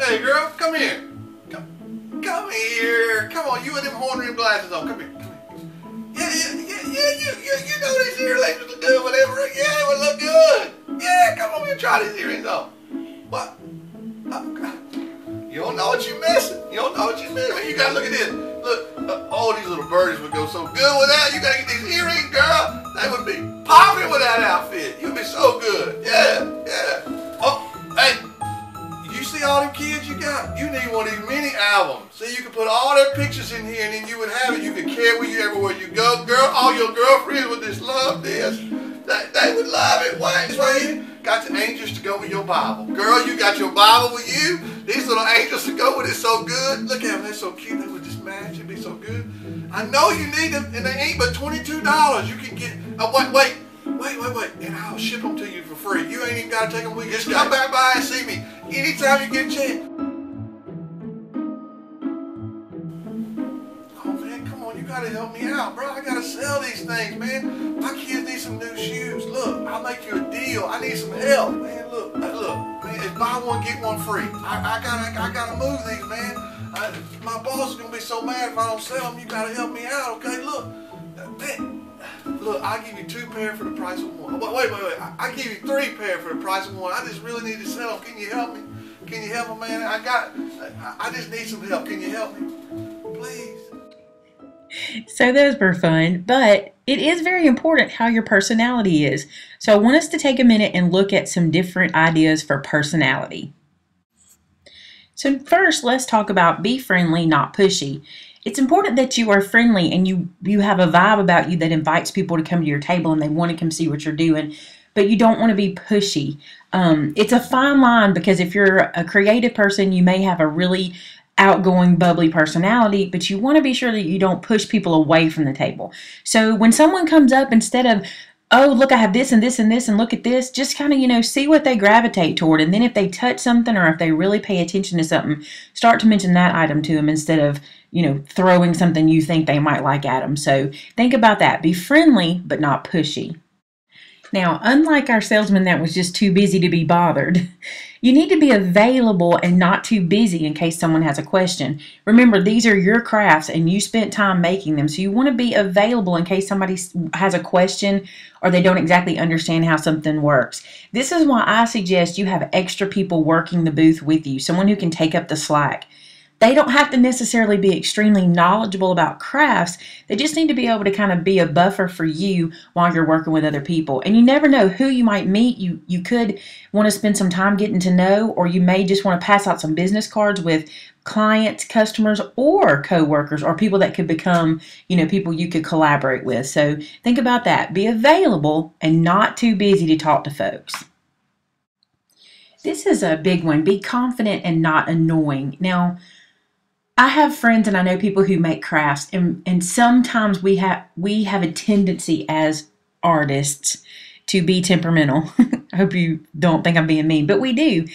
Hey girl, come here. Come here. Come on, you with them horn rim glasses on. Come here. Yeah, you know these earrings look good, whatever. Yeah, it would look good. Yeah, come on here, try these earrings on. What? You don't know what you're missing. You don't know what you're missing. You gotta look at this. Look, all these little birdies would go so good with that. You gotta get these earrings, girl. They would be popping with that outfit. You'd be so good. Yeah. Oh, hey. You see all them kids you got? You need one of these mini albums. So you can put all their pictures in here and then you would have it. You could carry with you everywhere you go. Girl, all your girlfriends would just love this. They would love it. Why? It's right here. Got your angels to go with your Bible. Girl, you got your Bible with you. These little angels to go with it so good. Look at them. They're so cute. They would just match. It'd be so good. I know you need them and they ain't but $22. You can get, wait. And I'll ship them to you for free. You ain't even got to take them with you. Just come back by and see me anytime you get a chance. Oh man, come on, you got to help me out, bro. I got to sell these things, man. My kids need some new shoes. Look, I'll make you a deal. I need some help, man. Look, man, it's buy one, get one free. I gotta move these, man. My boss is going to be so mad if I don't sell them. You got to help me out, okay? Look, man. Look, I'll give you 2 pairs for the price of 1. Wait. I'll give you 3 pairs for the price of 1. I just really need to sell them. Can you help me? Can you help me, man? I just need some help. Can you help me? Please. So those were fun, but it is very important how your personality is. So I want us to take a minute and look at some different ideas for personality. So first, let's talk about be friendly, not pushy. It's important that you are friendly and you have a vibe about you that invites people to come to your table and they want to come see what you're doing, but you don't want to be pushy. It's a fine line because if you're a creative person, you may have a really outgoing, bubbly personality, but you want to be sure that you don't push people away from the table. So when someone comes up, instead of, oh, look, I have this and this and this and look at this, just kind of, see what they gravitate toward. And then if they touch something or if they really pay attention to something, start to mention that item to them instead of, throwing something you think they might like at them. So think about that. Be friendly, but not pushy. Now, unlike our salesman that was just too busy to be bothered, you need to be available and not too busy in case someone has a question. Remember, these are your crafts and you spent time making them. So you want to be available in case somebody has a question or they don't exactly understand how something works. This is why I suggest you have extra people working the booth with you, someone who can take up the slack. They don't have to necessarily be extremely knowledgeable about crafts. They just need to be able to kind of be a buffer for you while you're working with other people. And you never know who you might meet. You could want to spend some time getting to know, or you may just want to pass out some business cards with clients, customers, or co-workers, or people that could become, people you could collaborate with. So think about that. Be available and not too busy to talk to folks. This is a big one. Be confident and not annoying. Now, I have friends and I know people who make crafts, and sometimes we have a tendency as artists to be temperamental. I hope you don't think I'm being mean, but we do.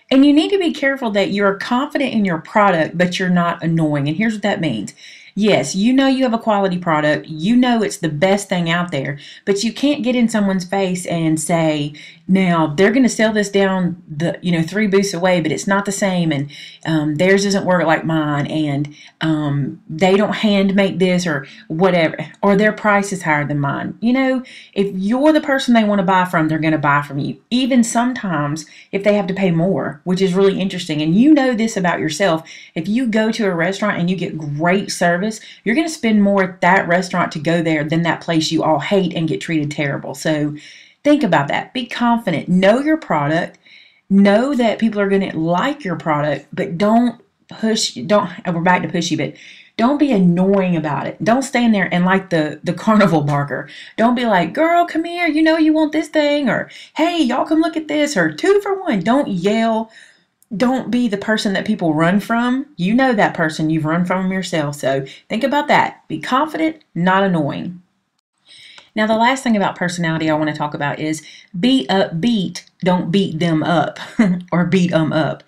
And you need to be careful that you're confident in your product, but you're not annoying. And here's what that means. Yes, you have a quality product. It's the best thing out there, but you can't get in someone's face and say, now they're going to sell this down the, 3 booths away, but it's not the same. And theirs doesn't work like mine. And they don't hand make this or whatever, or their price is higher than mine. If you're the person they want to buy from, they're going to buy from you. Even sometimes if they have to pay more, which is really interesting. And this about yourself. If you go to a restaurant and you get great service, you're going to spend more at that restaurant to go there than that place you all hate and get treated terrible. So think about that. Be confident. Know your product. Know that people are going to like your product, but we're back to pushy, but don't be annoying about it. Don't stand there and like the carnival barker. Don't be like, girl, come here. You want this thing, or hey, y'all come look at this, or 2 for 1. Don't yell. Don't be the person that people run from. That person. You've run from them yourself. So think about that. Be confident, not annoying. Now, the last thing about personality I want to talk about is be upbeat. Don't beat them up or beat them up.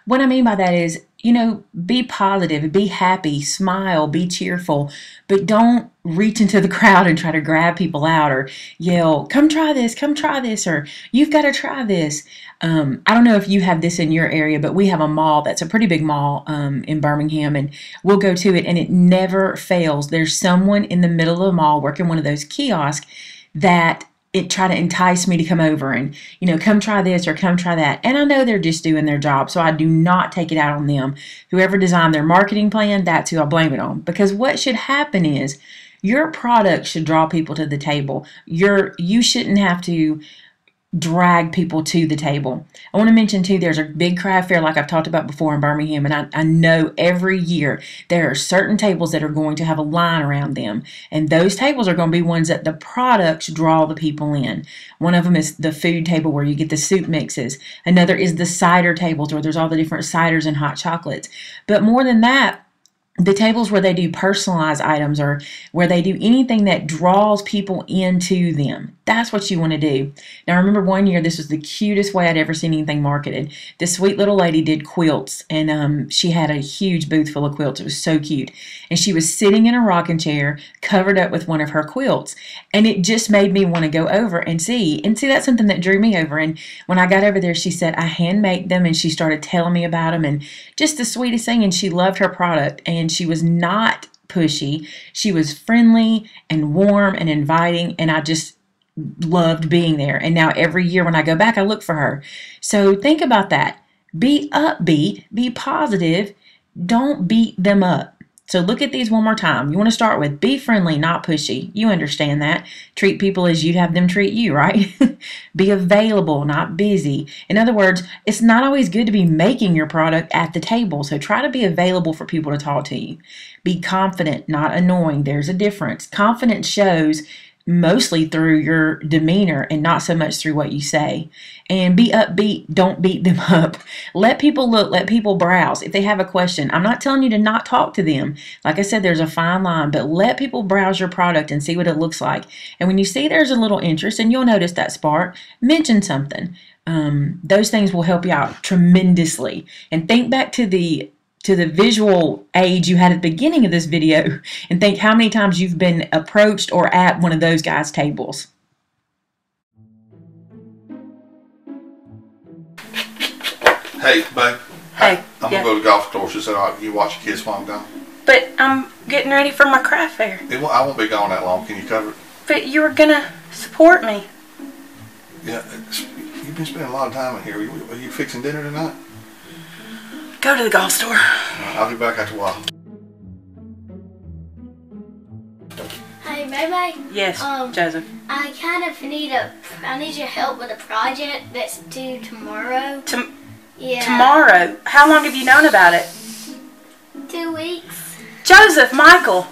What I mean by that is you know, be positive, be happy, smile, be cheerful, but don't reach into the crowd and try to grab people out or yell, come try this, or you've got to try this. I don't know if you have this in your area, but we have a mall that's a pretty big mall in Birmingham, and we'll go to it, and it never fails. There's someone in the middle of the mall working one of those kiosks that it try to entice me to come over and, you know, come try this or come try that. And I know they're just doing their job, so I do not take it out on them. Whoever designed their marketing plan, that's who I blame it on. Because what should happen is your product should draw people to the table. You shouldn't have to drag people to the table. I want to mention too, there's a big craft fair like I've talked about before in Birmingham, and I know every year there are certain tables that are going to have a line around them, and those tables are going to be ones that the products draw the people in. One of them is the food table where you get the soup mixes. Another is the cider tables where there's all the different ciders and hot chocolates. But more than that, the tables where they do personalized items or where they do anything that draws people into them. That's what you want to do. Now, I remember one year, this was the cutest way I'd ever seen anything marketed. This sweet little lady did quilts, and she had a huge booth full of quilts. It was so cute. And she was sitting in a rocking chair covered up with one of her quilts. And it just made me want to go over and see. And see, that's something that drew me over. And when I got over there, she said, I handmade them, and she started telling me about them, and just the sweetest thing. And she loved her product, and she was not pushy. She was friendly and warm and inviting, and I just loved being there. And now every year when I go back, I look for her. So think about that. Be upbeat, be positive, don't beat them up. So look at these one more time. You want to start with be friendly, not pushy. You understand that. Treat people as you'd have them treat you, right? Be available, not busy. In other words, it's not always good to be making your product at the table. So try to be available for people to talk to you. Be confident, not annoying. There's a difference. Confidence shows mostly through your demeanor and not so much through what you say. And be upbeat, don't beat them up. Let people look, let people browse. If they have a question, I'm not telling you to not talk to them. Like I said, there's a fine line, but let people browse your product and see what it looks like. And when you see there's a little interest, and you'll notice that spark, mention something. Those things will help you out tremendously. And think back to the visual age you had at the beginning of this video and think how many times you've been approached or at one of those guys' tables. Hey, babe. Hey. I'm going to go to the golf course. She said, all right, you watch your kids while I'm gone. But I'm getting ready for my craft fair. I won't be gone that long. Can you cover it? But you were going to support me. Yeah. You've been spending a lot of time in here. Are you fixing dinner tonight? Go to the golf store. I'll be back after a while. Hey, Bebe. Yes, Joseph. I kind of I need your help with a project that's due tomorrow. Yeah. Tomorrow? How long have you known about it? 2 weeks. Joseph, Michael,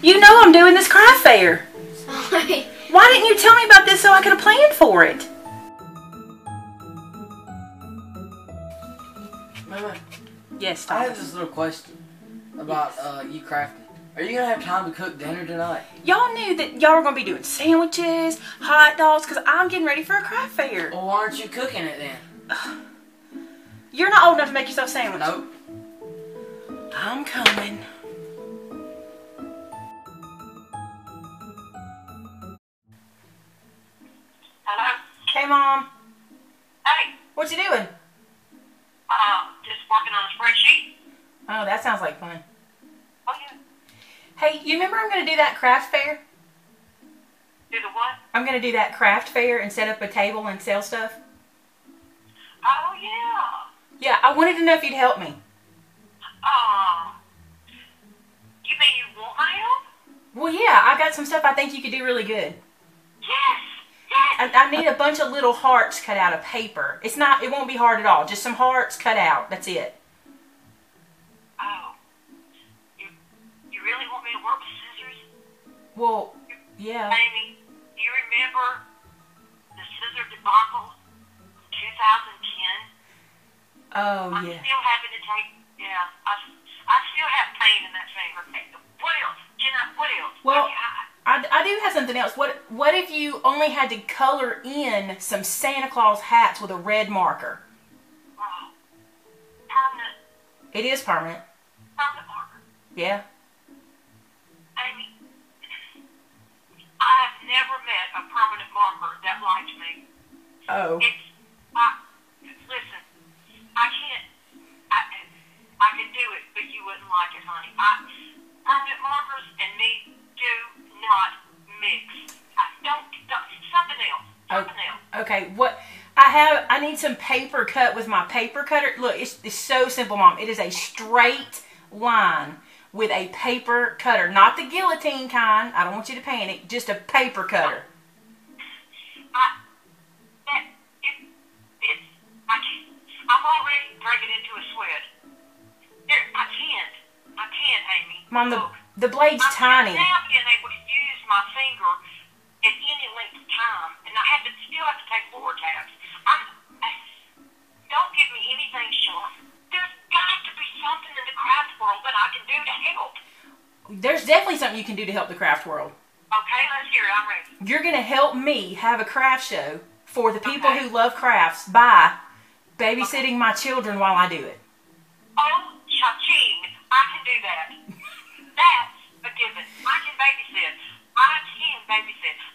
you know I'm doing this craft fair. Sorry. Why didn't you tell me about this so I could have planned for it? Mama, Yes, I have Thomas. this little question about you crafting. Are you gonna have time to cook dinner tonight? Y'all knew that y'all were going to be doing sandwiches, hot dogs, because I'm getting ready for a craft fair. Well, why aren't you cooking it then? You're not old enough to make yourself a sandwich. Nope. I'm coming. Hello? Hey, Mom. Hey, What you doing? just working on a spreadsheet. Oh, that sounds like fun. Oh, yeah. Hey, you remember I'm going to do that craft fair? Do the what? I'm going to do that craft fair and set up a table and sell stuff. Oh, yeah. Yeah, I wanted to know if you'd help me. You mean you want my help? Well, yeah, I got some stuff I think you could do really good. Yes. Yes. I need a bunch of little hearts cut out of paper. It won't be hard at all. Just some hearts cut out. That's it. Oh. You really want me to work with scissors? Well, yeah. Amy, do you remember the scissor debacle of 2010? Oh, I'm yeah. still having to take, I still have pain in that finger. What else? What else? Well, Okay, I do have something else. What if you only had to color in some Santa Claus hats with a red marker? Oh, permanent It is permanent. Permanent marker. Yeah. Amy, I have never met a permanent marker that likes me. Oh. Listen, I can't, I can do it, but you wouldn't like it, honey. Permanent markers and me do not mix. Something else. Something else. Okay, what I need some paper cut with my paper cutter. Look, it's so simple, Mom. It is a straight line with a paper cutter, not the guillotine kind. I don't want you to panic. Just a paper cutter. I'm already breaking into a sweat. I can't, Amy. Mom, the blade's tiny. I'm now being able to use my finger at any length of time, and I still have to take floor taps. Don't give me anything sharp. There's got to be something in the craft world that I can do to help. There's definitely something you can do to help the craft world. Okay, let's hear it. I'm ready. You're going to help me have a craft show for the people who love crafts by babysitting my children while I do it. Oh, cha-ching. I can do that. That's a given. I can babysit.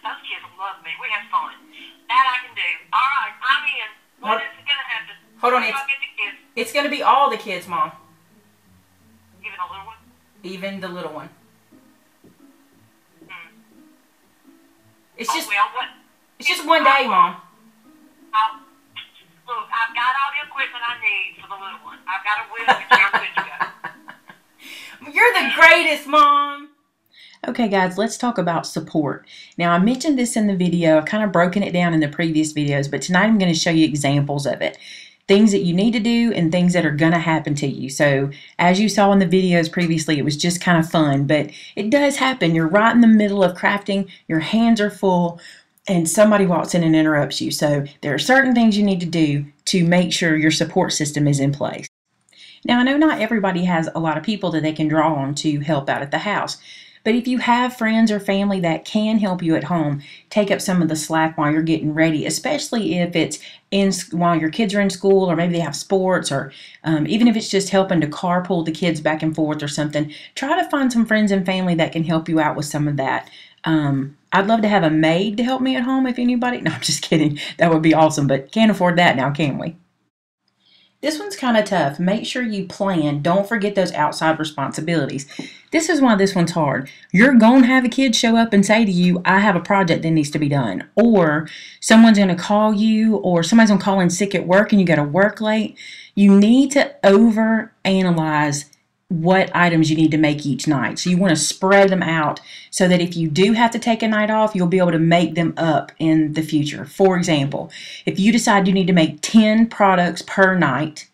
Those kids love me. We have fun. That I can do. All right, I'm in. When is it going to happen? Hold on. When do I get the kids? It's going to be all the kids, Mom. Even a little one? Even the little one. It's just It's just one day, Mom. Look, I've got all the equipment I need for the little one. I've got a wheel and you're good to go. You're the greatest, Mom. Okay, guys, let's talk about support. Now, I mentioned this in the video. I've kind of broken it down in the previous videos, but tonight I'm going to show you examples of it. Things that you need to do and things that are going to happen to you. So, as you saw in the videos previously, it was just kind of fun, but it does happen. You're right in the middle of crafting. Your hands are full, and somebody walks in and interrupts you. So, there are certain things you need to do to make sure your support system is in place. Now, I know not everybody has a lot of people that they can draw on to help out at the house. But if you have friends or family that can help you at home, take up some of the slack while you're getting ready, especially if it's while your kids are in school, or maybe they have sports, or even if it's just helping to carpool the kids back and forth or something. Try to find some friends and family that can help you out with some of that. I'd love to have a maid to help me at home if anybody. No, I'm just kidding. That would be awesome, but can't afford that now, can we? This one's kind of tough. Make sure you plan. Don't forget those outside responsibilities. This is why this one's hard. You're going to have a kid show up and say to you, I have a project that needs to be done. Or someone's going to call you, or somebody's going to call in sick at work and you got to work late. You need to overanalyze what items you need to make each night. So you want to spread them out so that if you do have to take a night off, you'll be able to make them up in the future. For example, if you decide you need to make 10 products per night,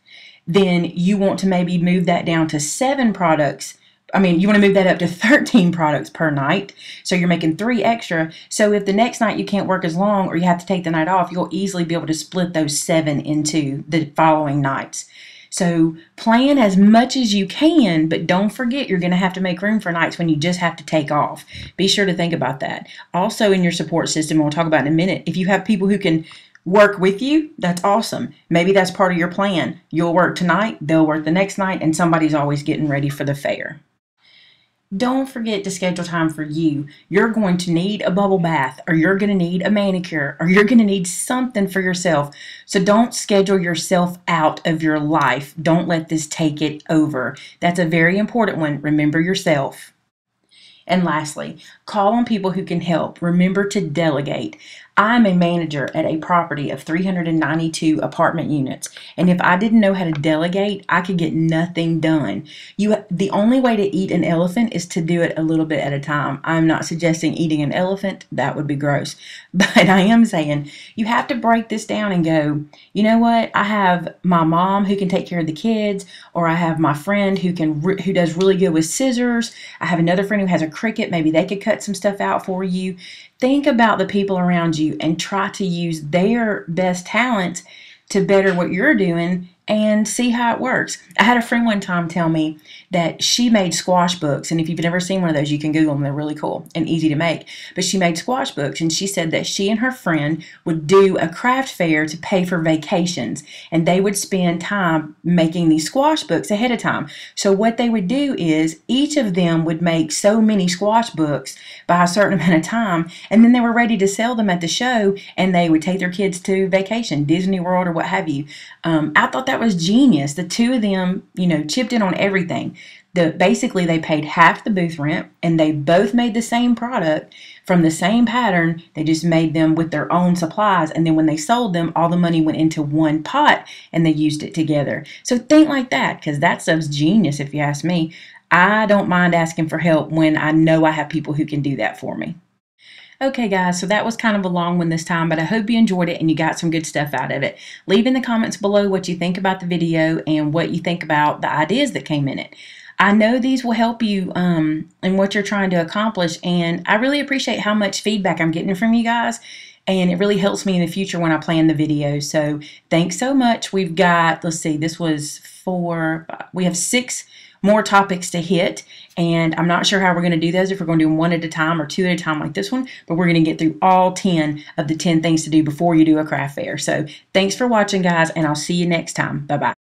then you want to maybe move that down to 7 products. You want to move that up to 13 products per night. So you're making 3 extra. So if the next night you can't work as long or you have to take the night off, you'll easily be able to split those 7 into the following nights. So plan as much as you can, but don't forget you're going to have to make room for nights when you just have to take off. Be sure to think about that. Also in your support system, we'll talk about in a minute, if you have people who can work with you, that's awesome. Maybe that's part of your plan. You'll work tonight, they'll work the next night, and somebody's always getting ready for the fair. Don't forget to schedule time for you. You're going to need a bubble bath, or you're going to need a manicure, or you're going to need something for yourself. So don't schedule yourself out of your life. Don't let this take it over. That's a very important one. Remember yourself. And lastly, call on people who can help. Remember to delegate. I'm a manager at a property of 392 apartment units, and if I didn't know how to delegate, I could get nothing done. The only way to eat an elephant is to do it a little bit at a time. I'm not suggesting eating an elephant. That would be gross. But I am saying you have to break this down and go, you know what? I have my mom who can take care of the kids, or I have my friend who does really good with scissors. I have another friend who has a Cricut. Maybe they could cut some stuff out for you. Think about the people around you and try to use their best talents to better what you're doing and see how it works. I had a friend one time tell me that she made squash books, and if you've never seen one of those, you can Google them. They're really cool and easy to make. But she made squash books, and she said that she and her friend would do a craft fair to pay for vacations, and they would spend time making these squash books ahead of time. So what they would do is each of them would make so many squash books by a certain amount of time, and then they were ready to sell them at the show, and they would take their kids to vacation, Disney World or what have you. I thought that was genius. The two of them, chipped in on everything. Basically, they paid half the booth rent, and they both made the same product from the same pattern. They just made them with their own supplies, and then when they sold them, all the money went into one pot, and they used it together. So think like that, because that stuff's genius, if you ask me. I don't mind asking for help when I know I have people who can do that for me. Okay, guys, so that was kind of a long one this time, but I hope you enjoyed it and you got some good stuff out of it. Leave in the comments below what you think about the video and what you think about the ideas that came in it. I know these will help you in what you're trying to accomplish, and I really appreciate how much feedback I'm getting from you guys, and it really helps me in the future when I plan the videos. So thanks so much. We've got, let's see, this was 4, we have 6 more topics to hit, and I'm not sure how we're going to do those, if we're going to do them 1 at a time or 2 at a time like this one, but we're going to get through all 10 of the 10 things to do before you do a craft fair. So thanks for watching, guys, and I'll see you next time. Bye-bye.